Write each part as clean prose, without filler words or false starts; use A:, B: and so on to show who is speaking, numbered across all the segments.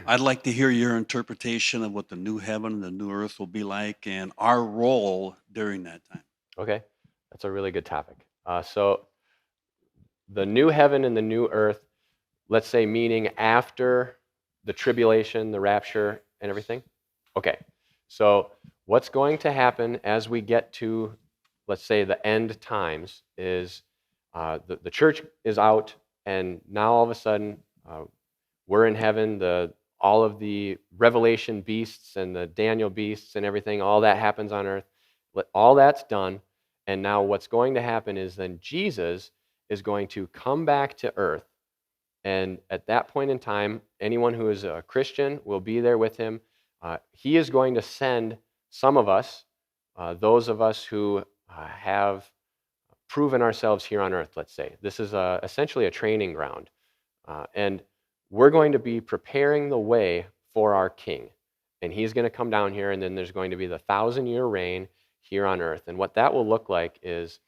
A: I'd like to hear your interpretation of what the new heaven and the new earth will be like and our role during that time.
B: Okay, that's a really good topic. So the new heaven and the new earth, let's say meaning after the tribulation, the rapture, and everything. Okay, so what's going to happen as we get to, let's say, the end times is the church is out, and now all of a sudden we're in heaven. All of the Revelation beasts and the Daniel beasts and everything, all that happens on earth. All that's done. And now what's going to happen is then Jesus is going to come back to earth. And at that point in time, anyone who is a Christian will be there with him. He is going to send some of us, those of us who have proven ourselves here on earth, let's say. This is essentially a training ground. And we're going to be preparing the way for our king. And he's going to come down here, and then there's going to be the 1,000-year reign here on earth. And what that will look like is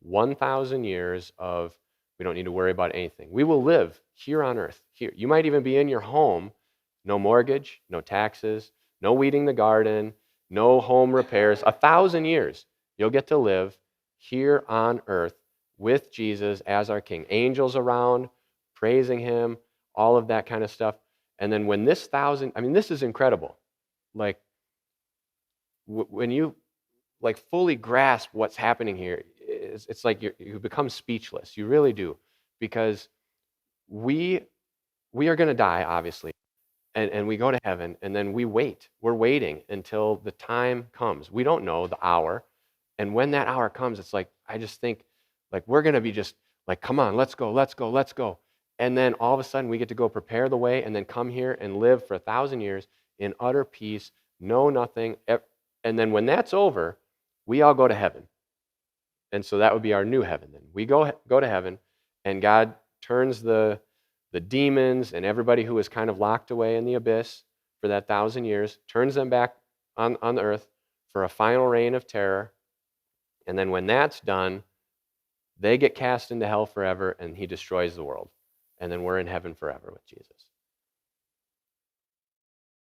B: 1,000 years of we don't need to worry about anything. We will live here on earth. Here. You might even be in your home, no mortgage, no taxes, no weeding the garden, no home repairs. 1,000 years you'll get to live here on earth with Jesus as our king. Angels around, praising him, all of that kind of stuff. And then when this this is incredible. Like, when you fully grasp what's happening here, it's like you become speechless. You really do. Because we are going to die, obviously, and we go to heaven, and then we wait. We're waiting until the time comes. We don't know the hour. And when that hour comes, it's like, I just think, like, we're going to be just like, come on, let's go, let's go, let's go. And then all of a sudden, we get to go prepare the way and then come here and live for 1,000 years in utter peace, know nothing. And then when that's over, we all go to heaven. And so that would be our new heaven then. We go to heaven, and God turns the demons and everybody who was kind of locked away in the abyss for that 1,000 years, turns them back on the earth for a final reign of terror. And then when that's done, they get cast into hell forever, and he destroys the world. And then we're in heaven forever with Jesus.